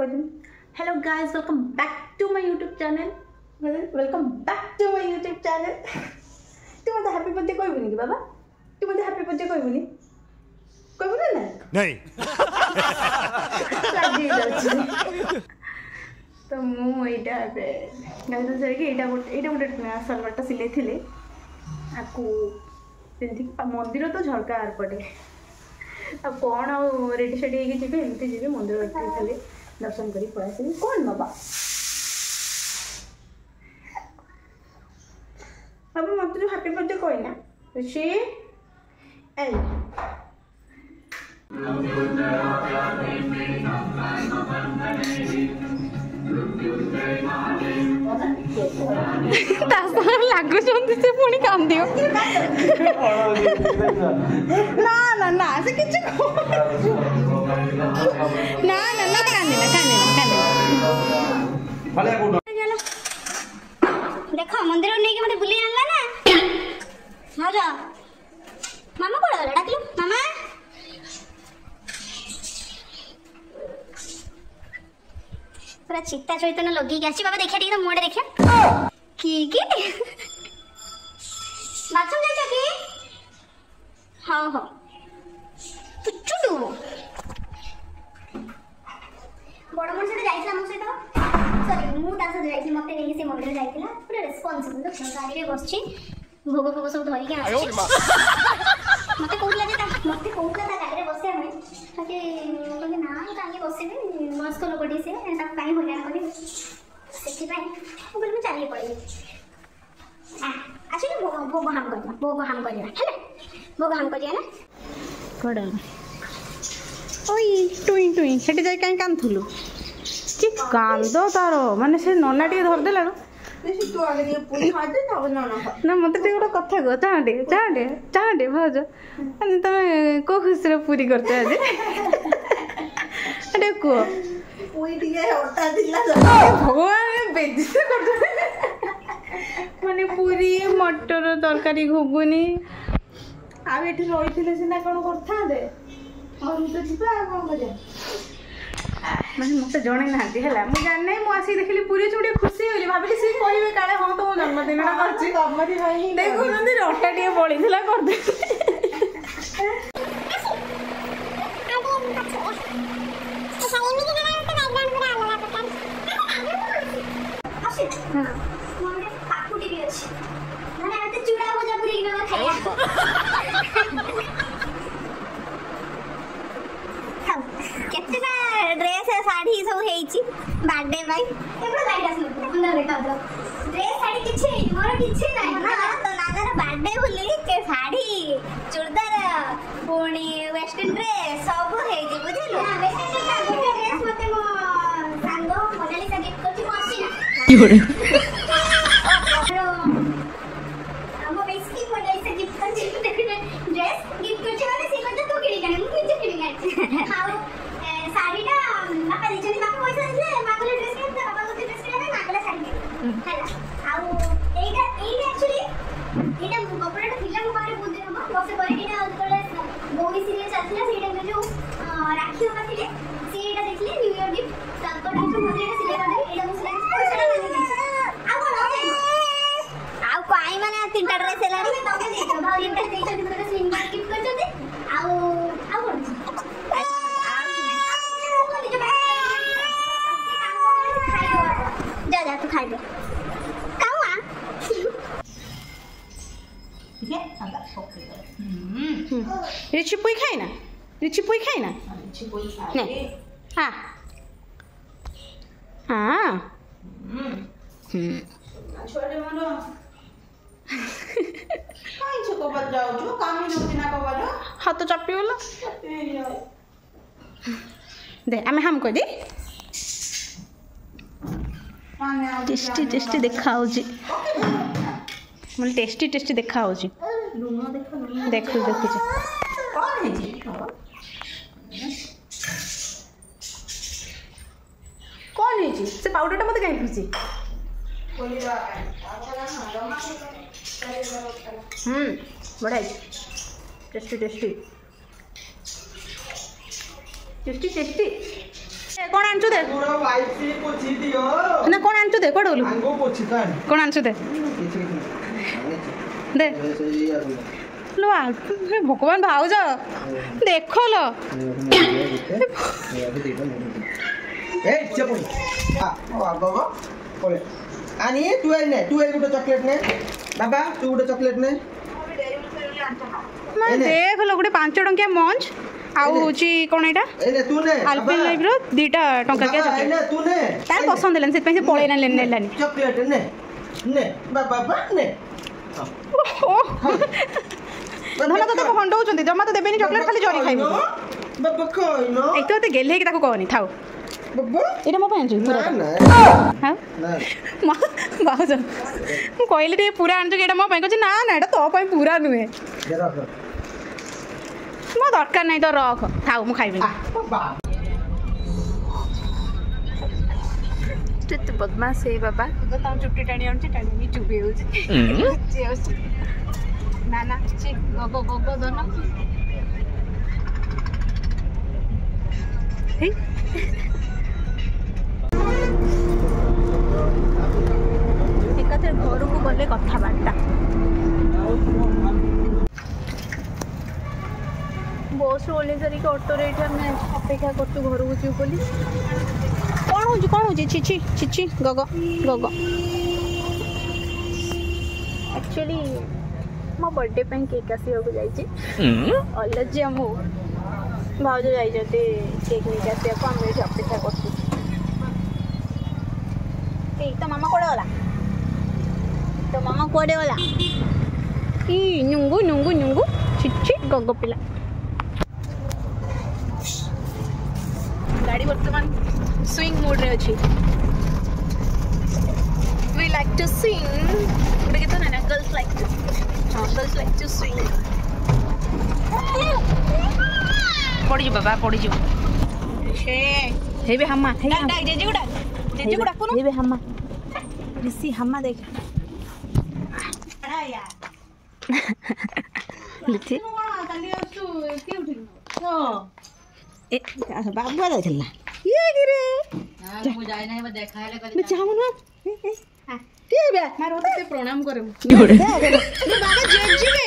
Hello guys, welcome back to my YouTube channel. Welcome back to my YouTube channel. तू मत happy birthday कहबुनी कि बाबा? तू मत happy birthday कहबुनी? कहबुनी ना? नहीं। लागी जाउछि। तो मु एटा बे गाइस से कि एटा गोटे सलवारटा सिले थिले आकु पिंथि मंदिर तो झरका आर पड़े अब कौन आ रेडी शेडी होगी जी एमती जी मंदिर खाली दर्शन कर पड़े कौन बाबा बाबा मत जो हैप्पी बर्थडे कहना ऋषि एल लगुच से पुणी कांदी ना ना ना से किछ ना ना ना कांदी देखो मंदिर नहीं के मते बुली आनला ना हाँ जा मामा कोड़ गला डाकलु मामा पूरा चित्ता चैतन्य लगी के बाबा देखिया तो मोड़े देखिया की बाथरूम जाइछ की हाँ हाँ तुचुडू बड़ मनुष्य जाइछला मो सहित सॉरी मु ता सहित जाइछली मते नेकी से मंदिर जाइछला पूरा रेस्पोंसिबल तो गाड़ी रे बसछि भोग भोग सब धरि के आछि मते कहला जे मते कहला ता गाड़ी रे बसे हमें ताके बोले ना ही काहे बसेबे मस्को लोकडी से ता काहे होल्यान करी सेठी भाई बोले मैं चली पड़ी अच्छा भोग हम करना है ना भोग हम करिया ना कड़ा ओई टुई टुई सेठी जाई काहे कांथुलु कि कांदो तारो माने से नना टी धर देलानु देसी तू आगे ये पूरी खा दे तब ना मते टे गोटा कथा गो चांडे भज अने तमे को खुशी रे पूरी करते आज अरे को पूरी टिके हटा दिला भगवान बेइज्जती कर माने पूरी मटर तरकारी घुगुनी आ एठी रहिथिले सिना कोन करथा दे और तो छिपा कोन करे माने मते जणे नांती हला मु जान नै मु आसी देखली पूरी चुडी खुशी होली भाबिली सी कहिबे काले हां तो जन्मदिन ना करछि तमरी भाई देखो नंदी रोटा टिए बळीथिला कर दे ड्रेस साड़ी सब हेची बर्थडे भाई केबो लाइट आसलो अंदर देखा दो ड्रेस साड़ी किछि मोर किछि नाही ना तो नाना बर्थडे बोली के साड़ी चूड़दार पुणी वेस्टर्न ड्रेस सब हेची बुझिलो ना वेस्टर्न ड्रेस मते मो सांगो मोनालिसा गिफ्ट करछि मसी ना योरे हमो बेसी मोनालिसा गिफ्ट करछि ड्रेस गिफ्ट करछि माने से मते तो किडी गाने मु किछि किडी गाने हाउ साड़ी ना बापा दिजनी बापा पैसा दिले मागले ड्रेस के बापा को ड्रेस के मागले साड़ी हैला आउ एटा एक्चुअली एटा कपड़ाटा थिला मो पारे बहुत दिन हम बसे करे एटा तले बोगी सीरियल चलथिला सेटा में जो राखी होगा थिले सेटा देखले न्यू ईयर गिफ्ट तको डाइट मोजे सिले कर एटा मुसला पैसा ना दे आ कोन आउ काई माने तीनटा ड्रेस हेलानी तके देखो तीनटा देइछन तोरा स्लिम गिफ्ट करछते आउ कोन जा तू खाई दे कावा ठीक है अंदर पकड़ रिची पुई खाई ना रिची पुई खाई हां हां छोड़े मनो काई छको बज जाओ जो काम ही होती ना बाबा हाथ तो चप्पी वाला दे हम को दे टेस्टी टेस्टी देखा होजी मन टेस्टी टेस्टी देखा होजी देखो कौन है जी कौन है जी से पाउडरटा मते काई खुशी बड़ा टेस्टी टेस्टी टेस्टी टेस्टी कौन आंचु दे पूरा वाइट सी पोछी दियो ना कौन आंचु दे कोड बोलू आंगो पोछी कान कौन आंचु दे दे लो भगवान भाउज देख लो ए चपोई आ बाबा बोले आनी तू ने गुटे चॉकलेट ने बाबा तू गुटे चॉकलेट ने मैं देख लो गुटे 5 टंकिया मंच आउ होची कोन एटा एने तू ने अल्पिन लाइफ रो 2 टंका के चॉकलेट एने तू ने तार पसंद लेन से पे से पळे ना लेन नेलानी चॉकलेट ने बाबा ने धन तो हंडौ चंदी जमा तो देबेनी चॉकलेट खाली जरी खाइबो बाबा कोई नो एक तो गेले के ताको कहनी थाओ बाबा एटा मो पांचु पूरा ना हां ना मा बाउज मु कहले टे पूरा आंचु के एटा मो पाई कहछ ना ना एटा तो पाई पूरा नुहे जरा मो दरकार नहीं तो रख थाओ मु खाइबे बाबा तो बदमाश है बाबा तो ता चुट्टी टाणी आउची टाणी चुबे होची ना ना ची गो दोनो हे एकाते घर को गले कथा बार्ता बस ओले सरी के ऑटो रे में अपेक्षा करतु घर को जीव बोली कौन हो छिछि छिछि गगो एक्चुअली मो बर्थडे पे केक आसी को जाइए अलज मु भाज जाइए केक नहीं आसे को हम अपेक्षा करतु तो मामा कोड़े गला ई नुंगु छिछि गगो पिला गाड़ी वर्तमान स्विंग मोड रे अछि we like to swing good के तो ना गर्ल्स लाइक टू स्विंग पड़ी जो बाबा पड़ी जो हे बे हम्मा हे जेजे गुडा कोन हे बे हम्मा ऋषि हम्मा देख या लिथि काली आसु के उठिल हां ए बाबा जाइथिला ये गिरे मु जाय नै देखाले कली मैं चाहू ना के बे मारो ते प्रणाम करे बाबा जेजी बे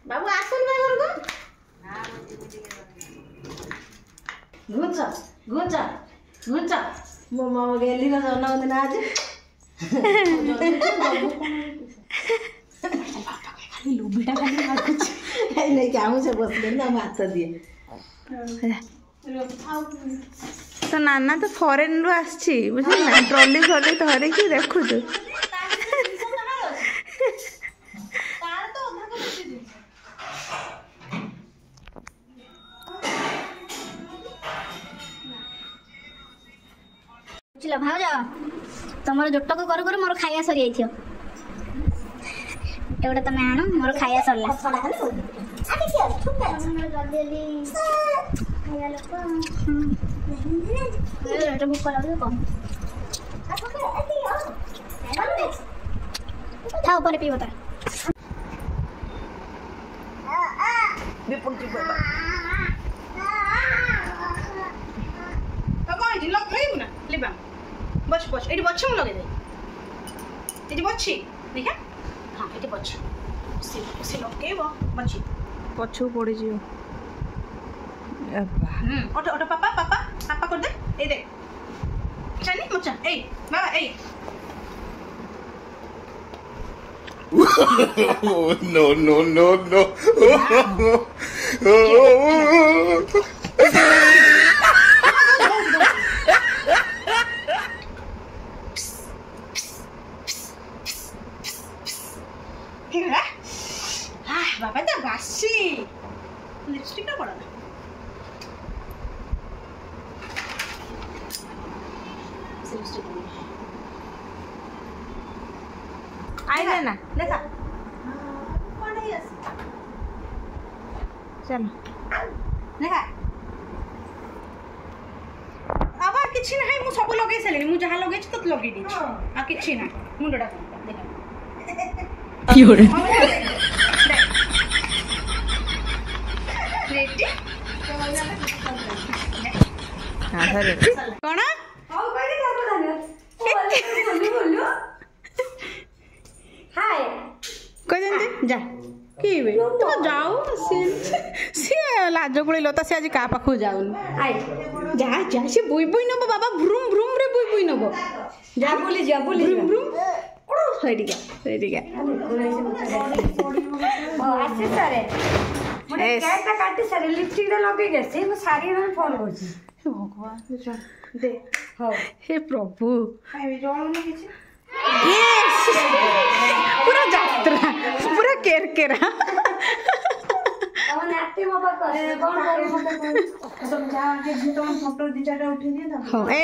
बाबू आसन ना घर को गुंचा मम्मा गेली ना जन्मदिन आज खाली लोभिटा खाली मारकुछ नहीं क्या मुझे बस ना भात दिए तो नाना तो फॉरेन रु आछि बुझल ना ट्रॉली धरे कि देखु जो चलो भाव जाओ तुमर जोटक करू करू मोर खाया सरी आइथियो एटा तमे आनो मोर खाया सरला थोड़ा खाली आके के ठुक मोर जल्दी खाया लोक एटा भूख लागो कम थाओ परे पीबो ता विपुल जी बाबा बाबा जी लग गई ना लेबा बच एडी बच्चा लगे दे एडी बच्ची देखा हां एडी बच्चा से लकेबो बच्ची पछु पड़ी जियो अब्बा ओटो पापा कर दे ए दे चली मचा ए बाबा ए no. बाबा तो बासी लिपस्टिक ना पड़ा आइले ना देखा कौन है यस चलो देखा आबा किछि ना है मु सब लगे सलेनी मु जहां लगे छ त लगे दी आ किछि ना मुंडडा देखा की हो रे रेडी हां सरे कोन हाउ कहि बोलू बोलू हाय कह देंते जा की बे तो जाओ से लाज गुड़ी लता से आज का पाखु जाउन हाय जा जा से बुई बुई नबो बाबा भ्रुम भ्रुम रे बुई बुई नबो जा बोली जा भ्रुम भ्रुम सैडिका आसे सारे मने केटा काटी सारे लिपस्टिक दा लगे गे से म सारी में फोन करछि हे भगवान दे हो हे प्रभु खाइ जळो न किछ यस पूरा यात्रा पूरा केरकेरा अब नाते म बा कोन करे तुम जा के तुम फोटो दी चाटा उठी दिए ना हां ए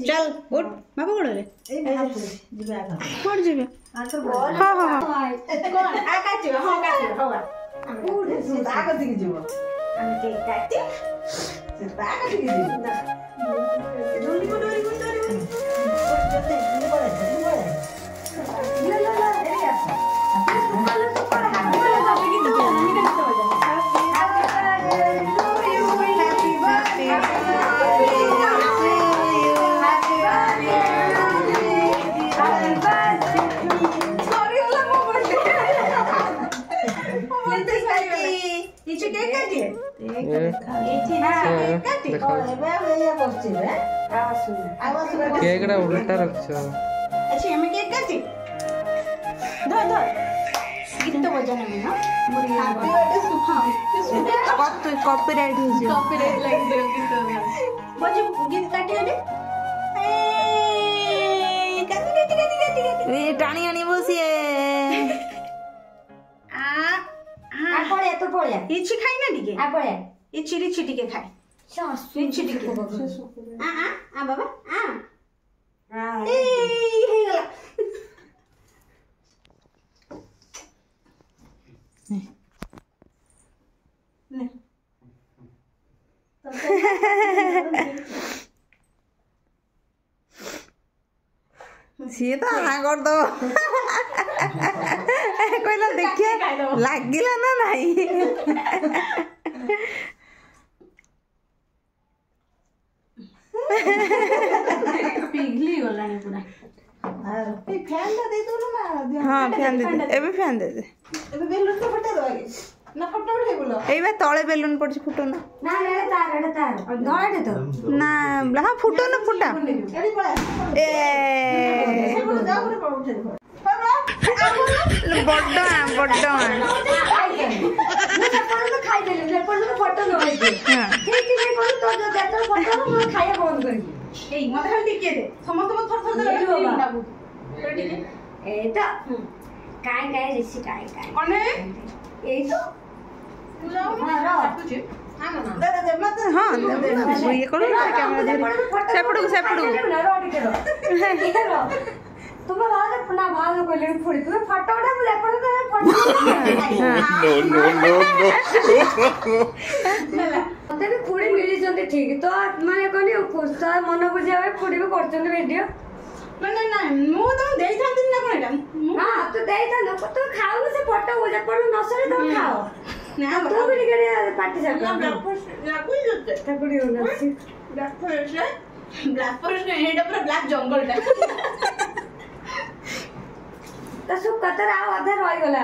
चल उठ बाबा कोड़ रे जीबे आगा कोड़ जीबे हां हां कोन आ काटी हां काटी होगा उठ से आगा दिख जीवो हम के काटी से आगा दिख जीवो डोली को जते ये पड़े ला ला ला रे या मालो तो पर हाथ में लगा के तो निकल तो हो केकड़ा उल्टा रखछो अच्छा हमें केक काटी दो दो गीत बजाना में ना हैप्पी बर्थडे सुहा कॉपीराइट हो जी कॉपीराइट लाइक दे गीत बजे गीत काटी दे ए टाणी आनी बसिए आ पड़े तो पड़े इछि खाई ना दिके आ पड़े ये चिड़ी चिड़ी के खाए सासु चिड़ी के आ बाबा हां ए हे गला ने सी तो हाँ कर दो कहला देखिए लागिला ना नहीं पिघली गलानी पूरा ए फैन दा दे दो ना हां फैन दे दे एबे फैन दे दे एबे बेलून तो फटा दो आगे ना फटा उठे बोलो एबे तळे बेलून पड़छ फुटो ना ना रे तार धड़े तो ना हां फुटो ना फुटा एडी पळा ए जाओ रे पड़ उठे बड्डा खाई देले ले पर तो फोटो न होई ठीक ठीक पर तो जो देतो फोटो न खाया बंद करी ए मत खाली टिके दे समस्त थर थर दे बाबू टिके एटा काय रिसी काय कोने ए तो हां रो दे दे मत हां दे ये करो कैमरा दे सेपड़ू तुम भाग ना भाग को ले फोड़ी तुम फोटो उठा ले पर तो फोटो नला मते भी फोड़ी मिली जंते ठीक तो माने कोनी कोसा मन बुझावे फोड़ी भी करछन वीडियो ना मु तो देई थांती ना कोन एटा हां तो देई था न तो खाओ से फोटो बुझा पर नसरे तो खाओ ना तो भी निकले पार्टी जा लागू जते तकड़ी हो नसी ब्लैक फॉरेस्ट ने हेड पर ब्लैक जंगल टा तो सब कतर आ आधा रह गला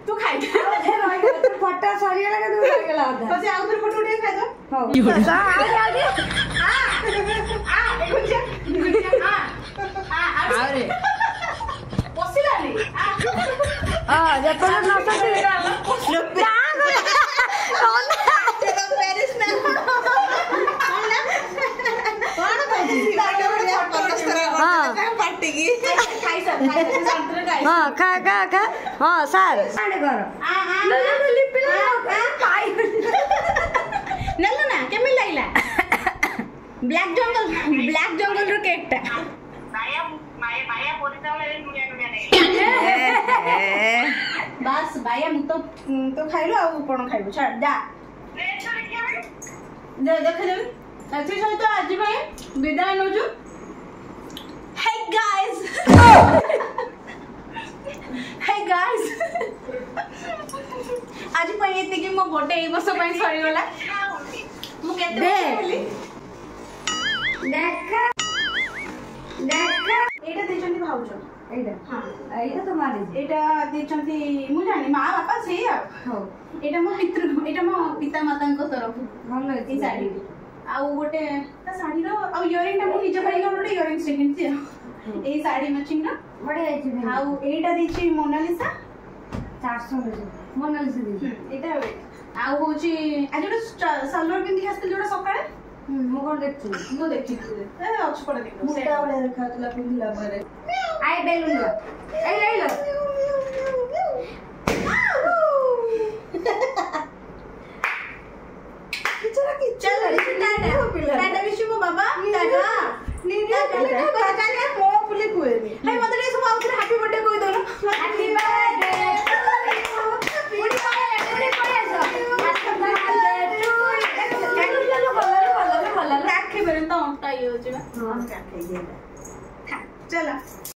तू खाई आधा रह गला तो फोटो सरी लगा तू रह गला आधा बस आउ फिर फोटो उठे खाई दो हां सा आगे गुजिया अरे पसिलानी जब पर न सकते पेरिस ना कौन भाई पार्टी की खाई सब हां खा हां सर आने करो ले लिपिला पाई नल्ला ना केमी लागला ब्लैक जंगल रो केक टा माया पोरी चावले नुनिया नहीं बस बाया मु तो खाइलो आ कोन खाइबो छाड़ जा दे देख दे एथि सहित आज भाई विदाय नजु हे गाइस आज पई एते कि मो बर्थडे ए वर्ष पई सरी गला मु केते बोली देखा देखा एटा देचंती भाउज एटा हां एटा तो मारे एटा देचंती मु जानी मां बापा से हो एटा मो पिता माता को तरफ भलो ए साड़ी आउ गोटे ता साड़ी रो आ इयरिंग ता मु निज भाई गोटे इयरिंग से किनती ए साड़ी मैचिंग ना बड़े आइछि भाई आउ एटा देछि मोनालिसा 400 रे मोनालिसा दे एटा आउ होची आज गोटे सलवार पिंदी आस्ते जोडा सकाळे मु कोन देखछु मु देखिथि ए अछि पडे देखो मुटा वाला रखातला पिंदिला परे आइ बेलुन लो ए ले लो चल टाटा विश मो बाबा टाटा टाटा मो पुले कुएनी हाय मते सब आउथरे हैप्पी बर्थडे कोइ दोनो हैप्पी बर्थडे पुडी पाए आसो हैप्पी बर्थडे टू भल आखे बेरे तो अंटा ही हो जेबा हां आखे दे चला